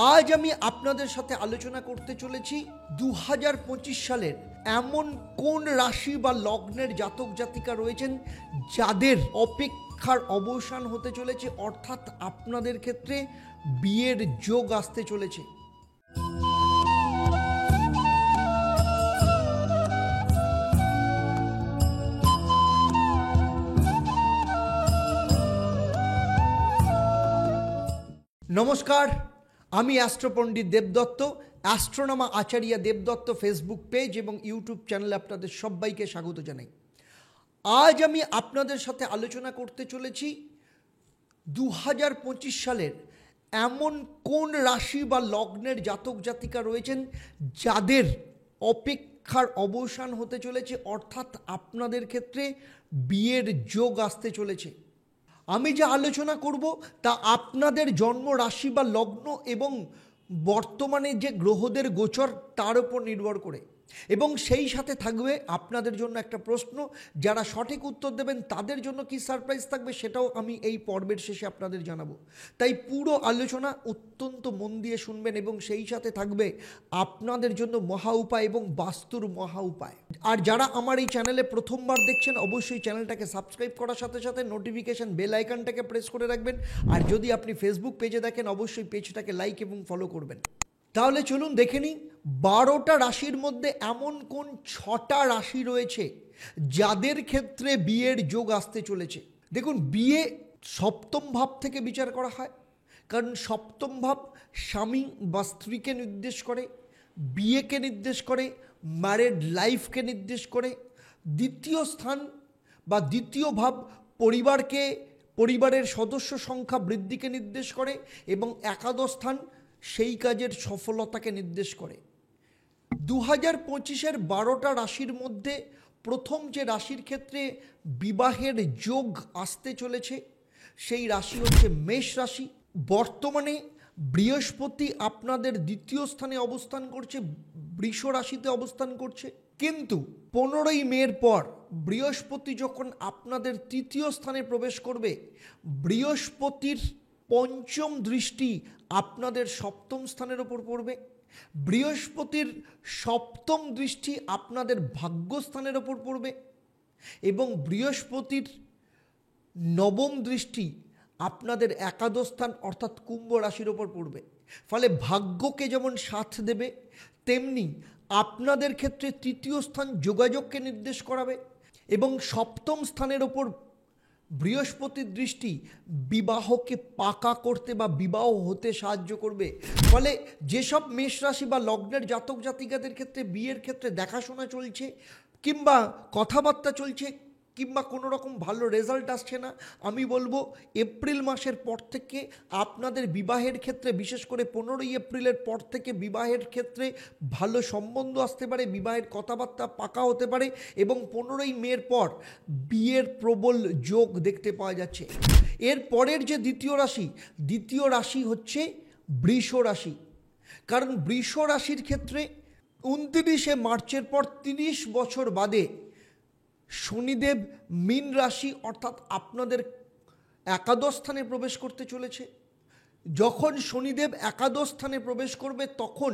আজ আমি আপনাদের সাথে আলোচনা করতে চলেছি 2025 সালের এমন কোন রাশি বা লগ্নের জাতক জাতিকা রয়েছেন যাদের অপেক্ষার অবসান হতে চলেছে, অর্থাৎ আপনাদের ক্ষেত্রে বিয়ের যোগ আসতে চলেছে। নমস্কার, আমি অ্যাস্ট্রোপণ্ডিত দেবদত্ত, অ্যাস্ট্রোনমা আচার্য দেবদত্ত ফেসবুক পেজ এবং ইউটিউব চ্যানেলে আপনাদের সবাইকে স্বাগত জানাই। আজ আমি আপনাদের সাথে আলোচনা করতে চলেছি 2025 সালের এমন কোন রাশি বা লগ্নের জাতক জাতিকা রয়েছেন যাদের অপেক্ষার অবসান হতে চলেছে, অর্থাৎ আপনাদের ক্ষেত্রে বিয়ের যোগ আসতে চলেছে। আমি যা আলোচনা করব তা আপনাদের জন্ম রাশি বা লগ্ন এবং বর্তমানে যে গ্রহদের গোচর তার উপর নির্ভর করে, এবং সেই সাথে থাকবে আপনাদের জন্য একটা প্রশ্ন। যারা সঠিক উত্তর দেবেন তাদের জন্য কি সারপ্রাইজ থাকবে সেটাও আমি এই পর্বের শেষে আপনাদের জানাবো। তাই পুরো আলোচনা অত্যন্ত মন দিয়ে শুনবেন, এবং সেই সাথে থাকবে আপনাদের জন্য মহা উপায় এবং বাস্তুর মহা উপায়। আর যারা আমার এই চ্যানেলে প্রথমবার দেখছেন অবশ্যই চ্যানেলটাকে সাবস্ক্রাইব করার সাথে সাথে নোটিফিকেশন বেল আইকনটাকে প্রেস করে রাখবেন। আর যদি আপনি ফেসবুক পেজে দেখেন অবশ্যই পেজটাকে লাইক এবং ফলো করবেন। তাহলে চলুন দেখে নিই 12টা রাশির মধ্যে এমন কোন 6টা রাশি রয়েছে যাদের ক্ষেত্রে বিয়ের যোগ আসতে চলেছে। দেখুন, বিয়ে সপ্তম ভাব থেকে বিচার করা হয়, কারণ সপ্তম ভাব স্বামী বা স্ত্রীকে নির্দেশ করে, বিয়েকে নির্দেশ করে, ম্যারেড লাইফকে নির্দেশ করে। দ্বিতীয় স্থান বা দ্বিতীয় ভাব পরিবারের সদস্য সংখ্যা বৃদ্ধিকে নির্দেশ করে, এবং একাদশ স্থান সেই কাজের সফলতাকে নির্দেশ করে। 2025-এর 12টা রাশির মধ্যে প্রথম যে রাশির ক্ষেত্রে বিবাহের যোগ আসতে চলেছে সেই রাশি হচ্ছে মেষ রাশি। বর্তমানে বৃহস্পতি আপনাদের দ্বিতীয় স্থানে অবস্থান করছে, বৃষ রাশিতে অবস্থান করছে, কিন্তু 15ই মের পর বৃহস্পতি যখন আপনাদের তৃতীয় স্থানে প্রবেশ করবে, বৃহস্পতির পঞ্চম দৃষ্টি আপনাদের সপ্তম স্থানের ওপর পড়বে। বৃহস্পতির সপ্তম দৃষ্টি আপনাদের ভাগ্যস্থানের ওপর পড়বে, এবং বৃহস্পতির নবম দৃষ্টি আপনাদের একাদশ স্থান অর্থাৎ কুম্ভ রাশির ওপর পড়বে। ফলে ভাগ্যকে যেমন সাথ দেবে, তেমনি আপনাদের ক্ষেত্রে তৃতীয় স্থান যোগাযোগকে নির্দেশ করাবে, এবং সপ্তম স্থানের ওপর বৃহস্পতির দৃষ্টি বিবাহকে পাকা করতে বা বিবাহ হতে সাহায্য করবে। ফলে যেসব মেষ রাশি বা লগ্নের জাতক জাতিকাদের ক্ষেত্রে বিয়ের ক্ষেত্রে দেখাশোনা চলছে, কিংবা কথাবার্তা চলছে, কিংবা কোনো রকম ভালো রেজাল্ট আসছে না, আমি বলবো এপ্রিল মাসের পর থেকে আপনাদের বিবাহের ক্ষেত্রে, বিশেষ করে 15ই এপ্রিলের পর থেকে বিবাহের ক্ষেত্রে ভালো সম্বন্ধ আসতে পারে, বিবাহের কথাবার্তা পাকা হতে পারে, এবং 15ই মের পর বিয়ের প্রবল যোগ দেখতে পাওয়া যাচ্ছে। এর পরের যে দ্বিতীয় রাশি হচ্ছে বৃষ রাশি। কারণ বৃষ রাশির ক্ষেত্রে 29শে মার্চের পর 30 বছর বাদে শনিদেব মীন রাশি অর্থাৎ আপনাদের একাদশ স্থানে প্রবেশ করতে চলেছে। যখন শনিদেব একাদশ স্থানে প্রবেশ করবে তখন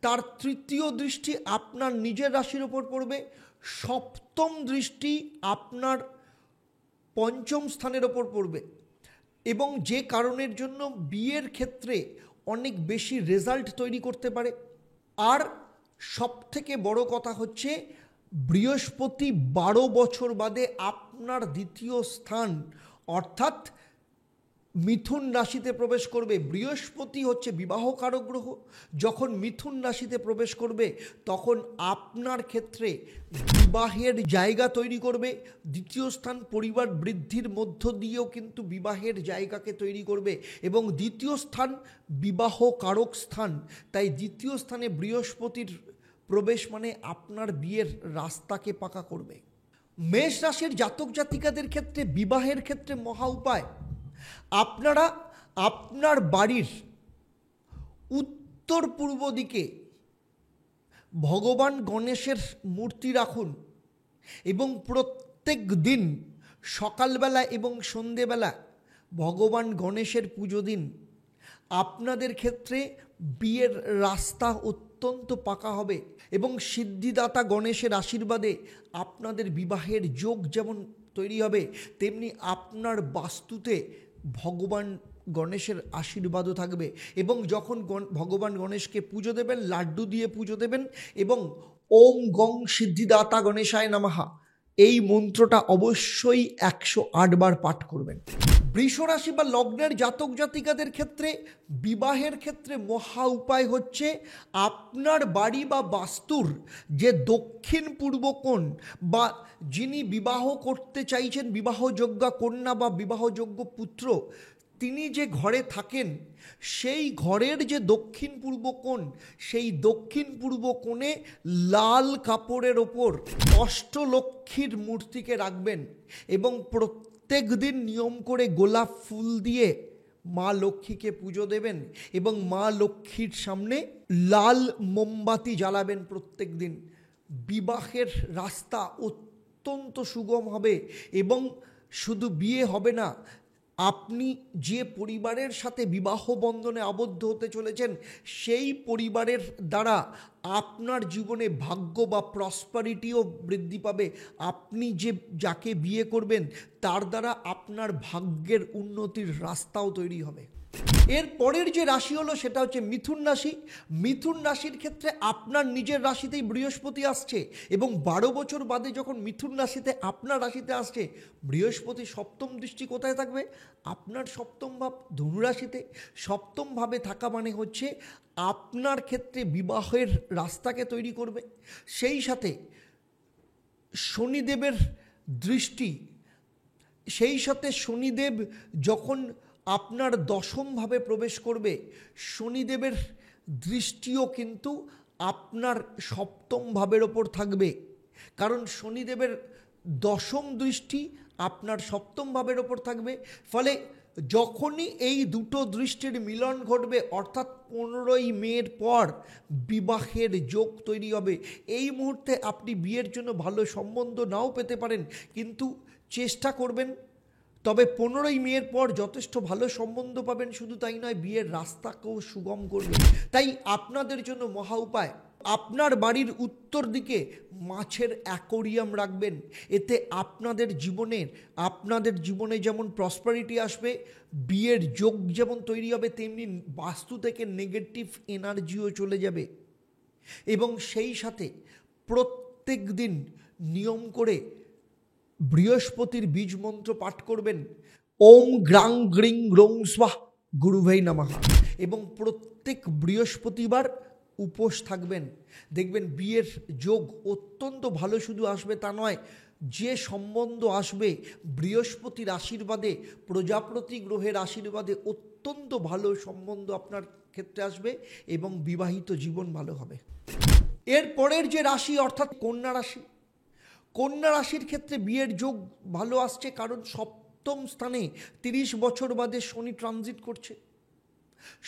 তার তৃতীয় দৃষ্টি আপনার নিজের রাশির ওপর পড়বে, সপ্তম দৃষ্টি আপনার পঞ্চম স্থানের ওপর পড়বে, এবং যে কারণের জন্য বিয়ের ক্ষেত্রে অনেক বেশি রেজাল্ট তৈরি করতে পারে। আর সবথেকে বড় কথা হচ্ছে বৃহস্পতি 12 বছর বাদে আপনার দ্বিতীয় স্থান অর্থাৎ মিথুন রাশিতে প্রবেশ করবে। বৃহস্পতি হচ্ছে বিবাহকারক গ্রহ, যখন মিথুন রাশিতে প্রবেশ করবে তখন আপনার ক্ষেত্রে বিবাহের জায়গা তৈরি করবে। দ্বিতীয় স্থান পরিবার বৃদ্ধির মধ্য দিয়েও কিন্তু বিবাহের জায়গাকে তৈরি করবে, এবং দ্বিতীয় স্থান বিবাহকারক স্থান। তাই দ্বিতীয় স্থানে বৃহস্পতির প্রবেশ মানে আপনার বিয়ের রাস্তাকে পাকা করবে। মেষ রাশির জাতক জাতিকাদের ক্ষেত্রে বিবাহের ক্ষেত্রে মহা উপায়। আপনারা আপনার বাড়ির উত্তর পূর্ব দিকে ভগবান গণেশের মূর্তি রাখুন, এবং প্রত্যেক দিন সকালবেলা এবং সন্ধেবেলা ভগবান গণেশের পুজো দিন। আপনাদের ক্ষেত্রে বিয়ের রাস্তা অত্যন্ত পাকা হবে এবং সিদ্ধিদাতা গণেশের আশীর্বাদে আপনাদের বিবাহের যোগ যেমন তৈরি হবে, তেমনি আপনার বাস্তুতে ভগবান গণেশের আশীর্বাদও থাকবে। এবং যখন ভগবান গণেশকে পুজো দেবেন, লাড্ডু দিয়ে পুজো দেবেন এবং ওম গং সিদ্ধিদাতা গণেশায় নমঃ এই মন্ত্রটা অবশ্যই 108 বার পাঠ করবেন। বৃষ রাশি বা লগ্নের জাতক জাতিকাদের ক্ষেত্রে বিবাহের ক্ষেত্রে মহা উপায় হচ্ছে আপনার বাড়ি বা বাস্তুর যে দক্ষিণ পূর্ব কোণ বা যিনি বিবাহ করতে চাইছেন, বিবাহযোগ্য কন্যা বা বিবাহযোগ্য পুত্র, তিনি যে ঘরে থাকেন সেই ঘরের যে দক্ষিণ পূর্ব কোণ, সেই দক্ষিণ পূর্ব কোণে লাল কাপড়ের ওপর অষ্টলক্ষ্মীর মূর্তিকে রাখবেন এবং প্রত্যেক দিন নিয়ম করে গোলাপ ফুল দিয়ে মা লক্ষ্মীকে পুজো দেবেন এবং মা লক্ষ্মীর সামনে লাল মোমবাতি জ্বালাবেন প্রত্যেক দিন। বিবাহের রাস্তা অত্যন্ত সুগম হবে এবং শুধু বিয়ে হবে না, আপনি যে পরিবারের সাথে বিবাহ বন্ধনে আবদ্ধ হতে চলেছেন সেই পরিবারের দ্বারা আপনার জীবনে ভাগ্য বা প্রসপারিটিও বৃদ্ধি পাবে। আপনি যাকে বিয়ে করবেন তার দ্বারা আপনার ভাগ্যের উন্নতির রাস্তাও তৈরি হবে। এর পরের যে রাশি হলো সেটা হচ্ছে মিথুন রাশি। মিথুন রাশির ক্ষেত্রে আপনার নিজের রাশিতেই বৃহস্পতি আসছে এবং 12 বছর বাদে যখন মিথুন রাশিতে আপনার রাশিতে আসছে, বৃহস্পতি সপ্তম দৃষ্টি কোথায় থাকবে? আপনার সপ্তম ভাব ধনু রাশিতে। সপ্তম ভাবে থাকা মানে হচ্ছে আপনার ক্ষেত্রে বিবাহের রাস্তাকে তৈরি করবে। সেই সাথে শনিদেবের দৃষ্টি, সেই সাথে শনিদেব যখন আপনার দশমভাবে প্রবেশ করবে, শনিদেবের দৃষ্টিও কিন্তু আপনার সপ্তম ভাবের ওপর থাকবে, কারণ শনিদেবের দশম দৃষ্টি আপনার সপ্তম ভাবের ওপর থাকবে। ফলে যখনই এই দুটো দৃষ্টির মিলন ঘটবে, অর্থাৎ 15ই মের পর বিবাহের যোগ তৈরি হবে। এই মুহূর্তে আপনি বিয়ের জন্য ভালো সম্বন্ধ নাও পেতে পারেন, কিন্তু চেষ্টা করবেন। তবে 15ই মের পর যথেষ্ট ভালো সম্বন্ধ পাবেন, শুধু তাই নয় বিয়ের রাস্তাকেও সুগম করবে। তাই আপনাদের জন্য মহা উপায়, আপনার বাড়ির উত্তর দিকে মাছের অ্যাকোরিয়াম রাখবেন। এতে আপনাদের জীবনে যেমন প্রসপারিটি আসবে, বিয়ের যোগ যেমন তৈরি হবে, তেমনি বাস্তু থেকে নেগেটিভ এনার্জিও চলে যাবে। এবং সেই সাথে প্রত্যেক দিন নিয়ম করে বৃহস্পতির বীজ মন্ত্র পাঠ করবেন, ওম গ্রাং গ্রিং গ্রং স্বাহ গুরুভৈ নমঃ, এবং প্রত্যেক বৃহস্পতিবার উপোস থাকবেন। দেখবেন বিয়ের যোগ অত্যন্ত ভালো শুধু আসবে তা নয়, যে সম্বন্ধ আসবে বৃহস্পতির আশীর্বাদে, প্রজাপতি গ্রহের আশীর্বাদে অত্যন্ত ভালো সম্বন্ধ আপনার ক্ষেত্রে আসবে এবং বিবাহিত জীবন ভালো হবে। এর পরের যে রাশি অর্থাৎ কন্যা রাশি, কন্যা রাশির ক্ষেত্রে বিয়ের যোগ ভালো আসছে, কারণ সপ্তম স্থানে 30 বছর বাদে শনি ট্রানজিট করছে।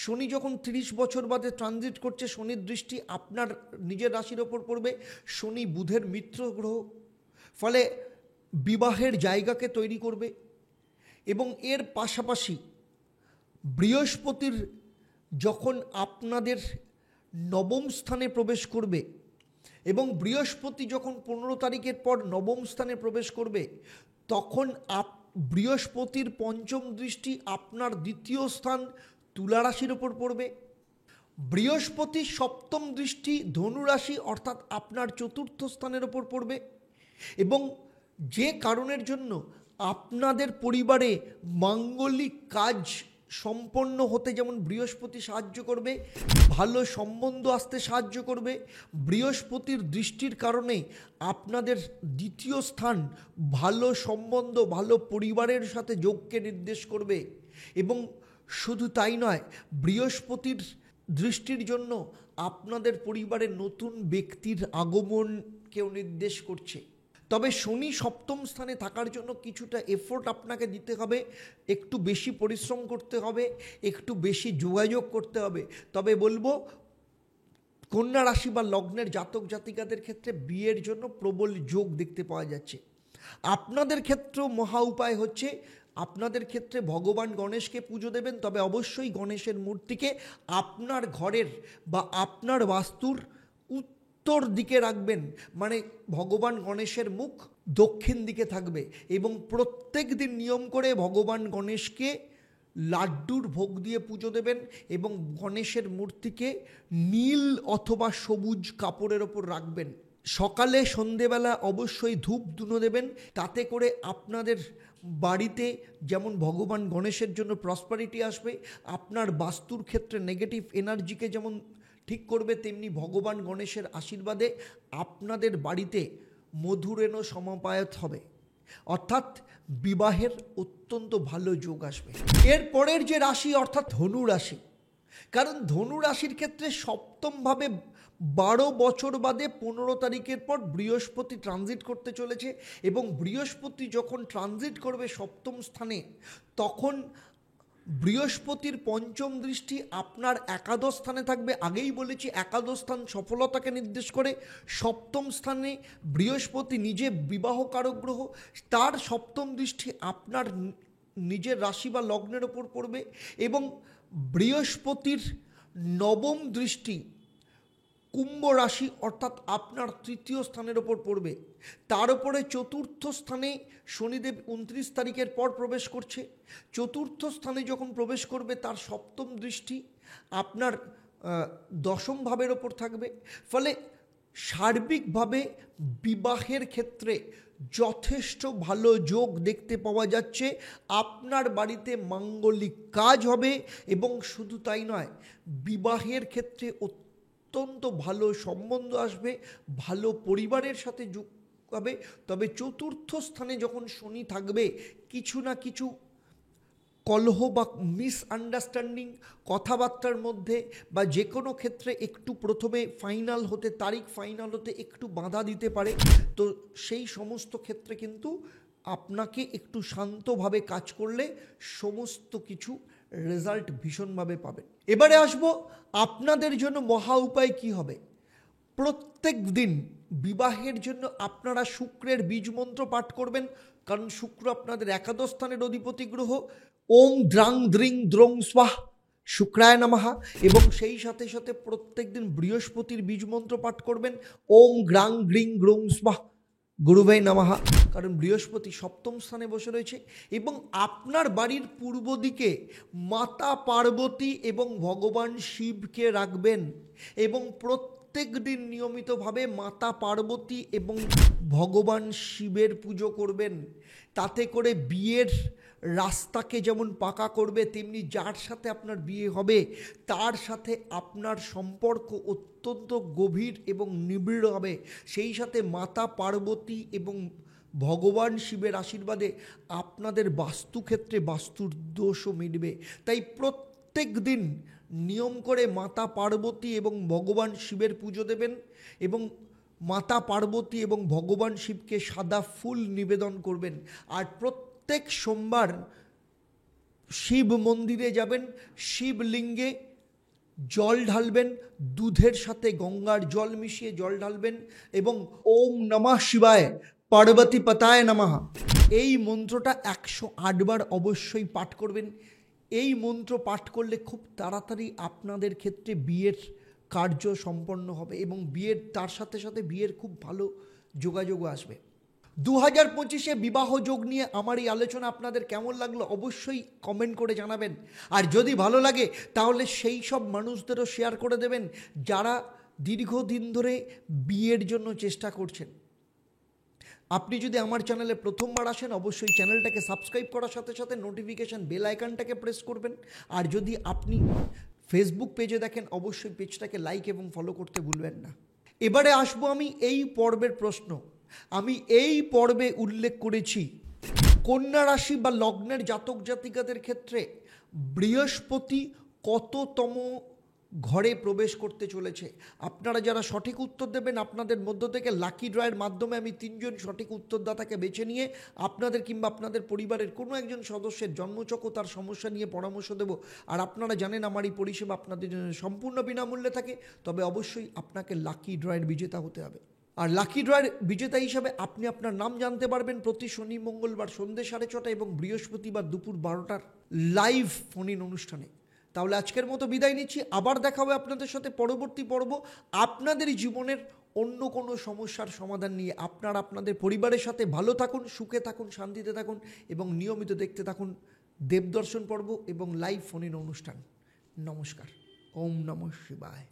শনি যখন 30 বছর বাদে ট্রানজিট করছে, শনির দৃষ্টি আপনার নিজের রাশির ওপর পড়বে। শনি বুধের মিত্র গ্রহ, ফলে বিবাহের জায়গাকে তৈরি করবে। এবং এর পাশাপাশি বৃহস্পতির যখন আপনাদের নবম স্থানে প্রবেশ করবে এবং বৃহস্পতি যখন 15 তারিখের পর নবম স্থানে প্রবেশ করবে, তখন বৃহস্পতির পঞ্চম দৃষ্টি আপনার দ্বিতীয় স্থান তুলা রাশির ওপর পড়বে। বৃহস্পতির সপ্তম দৃষ্টি ধনু রাশি অর্থাৎ আপনার চতুর্থ স্থানের ওপর পড়বে। এবং যে কারণের জন্য আপনাদের পরিবারে মাঙ্গলিক কাজ সম্পন্ন হতে যেমন বৃহস্পতি সাহায্য করবে, ভালো সম্বন্ধ আসতে সাহায্য করবে। বৃহস্পতির দৃষ্টির কারণে আপনাদের দ্বিতীয় স্থান ভালো সম্বন্ধ, ভালো পরিবারের সাথে যোগকে নির্দেশ করবে। এবং শুধু তাই নয়, বৃহস্পতির দৃষ্টির জন্য আপনাদের পরিবারে নতুন ব্যক্তির আগমনকেও নির্দেশ করছে। তবে শনি সপ্তম স্থানে থাকার জন্য কিছুটা এফোর্ট আপনাকে দিতে হবে, একটু বেশি পরিশ্রম করতে হবে, একটু বেশি যোগাযোগ করতে হবে। তবে বলবো কন্যা রাশি বা লগ্নের জাতক জাতিকাদের ক্ষেত্রে বিয়ের জন্য প্রবল যোগ দেখতে পাওয়া যাচ্ছে। আপনাদের ক্ষেত্রেও মহা উপায় হচ্ছে আপনাদের ক্ষেত্রে ভগবান গণেশকে পুজো দেবেন, তবে অবশ্যই গণেশের মূর্তিকে আপনার ঘরের বা আপনার বাস্তুর উত্তর দিকে রাখবেন, মানে ভগবান গণেশের মুখ দক্ষিণ দিকে থাকবে। এবং প্রত্যেক দিন নিয়ম করে ভগবান গণেশকে লাড্ডুর ভোগ দিয়ে পুজো দেবেন এবং গণেশের মূর্তিকে নীল অথবা সবুজ কাপড়ের ওপর রাখবেন। সকালে সন্ধেবেলা অবশ্যই ধূপ ধুনো দেবেন, তাতে করে আপনাদের বাড়িতে যেমন ভগবান গণেশের জন্য প্রসপারিটি আসবে, আপনার বাস্তুর ক্ষেত্রে নেগেটিভ এনার্জিকে যেমন ঠিক করবে, তেমনি ভগবান গণেশের আশীর্বাদে আপনাদের বাড়িতে মধুরেণ সমাপায়ত হবে, অর্থাৎ বিবাহের অত্যন্ত ভালো যোগ আসবে। এরপরের যে রাশি অর্থাৎ ধনু রাশি, কারণ ধনু রাশির ক্ষেত্রে সপ্তমভাবে 12 বছর বাদে 15 তারিখের পর বৃহস্পতি ট্রানজিট করতে চলেছে এবং বৃহস্পতি যখন ট্রানজিট করবে সপ্তম স্থানে, তখন বৃহস্পতির পঞ্চম দৃষ্টি আপনার একাদশ স্থানে থাকবে। আগেই বলেছি একাদশ স্থান সফলতাকে নির্দেশ করে, সপ্তম স্থানে বৃহস্পতি নিজে বিবাহকারক গ্রহ, তার সপ্তম দৃষ্টি আপনার নিজের রাশি বা লগ্নের ওপর পড়বে এবং বৃহস্পতির নবম দৃষ্টি কুম্ভ রাশি অর্থাৎ আপনার তৃতীয় স্থানের ওপর পড়বে। তার উপরে চতুর্থ স্থানে শনিদেব 29 তারিখের পর প্রবেশ করছে। চতুর্থ স্থানে যখন প্রবেশ করবে তার সপ্তম দৃষ্টি আপনার দশম ভাবের ওপর থাকবে। ফলে সার্বিকভাবে বিবাহের ক্ষেত্রে যথেষ্ট ভালো যোগ দেখতে পাওয়া যাচ্ছে। আপনার বাড়িতে মাঙ্গলিক কাজ হবে এবং শুধু তাই নয়, বিবাহের ক্ষেত্রে অত্যন্ত ভালো সম্বন্ধ আসবে, ভালো পরিবারের সাথে যোগ হবে। তবে চতুর্থ স্থানে যখন শনি থাকবে, কিছু না কিছু কলহ বা মিসআন্ডারস্ট্যান্ডিং, কথাবার্তার মধ্যে বা যে কোনো ক্ষেত্রে একটু প্রথমে ফাইনাল হতে, তারিখ ফাইনাল হতে একটু বাধা দিতে পারে। তো সেই সমস্ত ক্ষেত্রে কিন্তু আপনাকে একটু শান্তভাবে কাজ করলে সমস্ত কিছু রেজাল্ট ভীষণভাবে পাবেন। এবারে আসবো আপনাদের জন্য মহা উপায় কী হবে। প্রত্যেক দিন বিবাহের জন্য আপনারা শুক্রের বীজ মন্ত্র পাঠ করবেন, কারণ শুক্র আপনাদের একাদশ স্থানের অধিপতি গ্রহ। ওম দ্রাং দ্রিং দ্রং স্বাহ শুক্রায় নমঃ। এবং সেই সাথে সাথে প্রত্যেক দিন বৃহস্পতির বীজ মন্ত্র পাঠ করবেন, ওম গ্রাং গ্রিং গ্রং স্বাহ গুরুবে নমঃ, কারণ বৃহস্পতি সপ্তম স্থানে বসে রয়েছে। এবং আপনার বাড়ির পূর্ব দিকে মাতা পার্বতী এবং ভগবান শিবকে রাখবেন এবং প্রত্যেক দিন নিয়মিতভাবে মাতা পার্বতী এবং ভগবান শিবের পুজো করবেন। তাতে করে বিয়ের রাস্তাকে যেমন পাকা করবে, তেমনি যার সাথে আপনার বিয়ে হবে তার সাথে আপনার সম্পর্ক অত্যন্ত গভীর এবং নিবিড় হবে। সেই সাথে মাতা পার্বতী এবং ভগবান শিবের আশীর্বাদে আপনাদের বাস্তুক্ষেত্রে বাস্তুর দোষও মিটবে। তাই প্রত্যেক দিন নিয়ম করে মাতা পার্বতী এবং ভগবান শিবের পুজো দেবেন এবং মাতা পার্বতী এবং ভগবান শিবকে সাদা ফুল নিবেদন করবেন। আর প্রত্যেক সোমবার শিব মন্দিরে যাবেন, শিবলিঙ্গে জল ঢালবেন, দুধের সাথে গঙ্গার জল মিশিয়ে জল ঢালবেন এবং ওম নমঃ শিবায় পার্বতী পতায় নমঃ এই মন্ত্রটা 108 বার অবশ্যই পাঠ করবেন। এই মন্ত্র পাঠ করলে খুব তাড়াতাড়ি আপনাদের ক্ষেত্রে বিয়ের কার্য সম্পন্ন হবে এবং বিয়ের তার সাথে সাথে বিয়ের খুব ভালো যোগাযোগ আসবে। 2025-এ বিবাহ যোগ নিয়ে আমার এই আলোচনা আপনাদের কেমন লাগলো অবশ্যই কমেন্ট করে জানাবেন। আর যদি ভালো লাগে তাহলে সেই সব মানুষদেরও শেয়ার করে দেবেন যারা দীর্ঘদিন ধরে বিয়ের জন্য চেষ্টা করছেন। আপনি যদি আমার চ্যানেলে প্রথমবার আসেন অবশ্যই চ্যানেলটাকে সাবস্ক্রাইব করার সাথে সাথে নোটিফিকেশান বেল আইকনটাকে প্রেস করবেন। আর যদি আপনি ফেসবুক পেজে দেখেন অবশ্যই পেজটাকে লাইক এবং ফলো করতে ভুলবেন না। এবারে আসবো আমি এই পর্বের প্রশ্ন। আমি এই পর্বে উল্লেখ করেছি কন্যা রাশি বা লগ্নের জাতক জাতিকাদের ক্ষেত্রে বৃহস্পতি কততম ঘরে প্রবেশ করতে চলেছে। আপনারা যারা সঠিক উত্তর দেবেন আপনাদের মধ্য থেকে লাকি ড্রয়ের মাধ্যমে আমি 3 জন সঠিক উত্তরদাতাকে বেছে নিয়ে আপনাদের কিংবা আপনাদের পরিবারের কোনো একজন সদস্যের জন্মচক্র তার সমস্যা নিয়ে পরামর্শ দেব। আর আপনারা জানেন আমার এই পরিষেবা আপনাদের জন্য সম্পূর্ণ বিনামূল্যে থাকে, তবে অবশ্যই আপনাকে লাকি ড্রয়ের বিজেতা হতে হবে। আর লাকি ড্রয়ের বিজেতা হিসাবে আপনি আপনার নাম জানতে পারবেন প্রতি শনি মঙ্গলবার সন্ধ্যে 6:30 এবং বৃহস্পতিবার দুপুর 12টার লাইভ ফোন ইন অনুষ্ঠানে। তাহলে আজকের মতো বিদায় নিচ্ছি, আবার দেখা হবে আপনাদের সাথে পরবর্তী পর্ব আপনাদের জীবনের অন্য কোনো সমস্যার সমাধান নিয়ে। আপনারা আপনাদের পরিবারের সাথে ভালো থাকুন, সুখে থাকুন, শান্তিতে থাকুন এবং নিয়মিত দেখতে থাকুন দেবদর্শন পর্ব এবং লাইভ ফোন ইন অনুষ্ঠান। নমস্কার। ওম নমঃ শিবায়।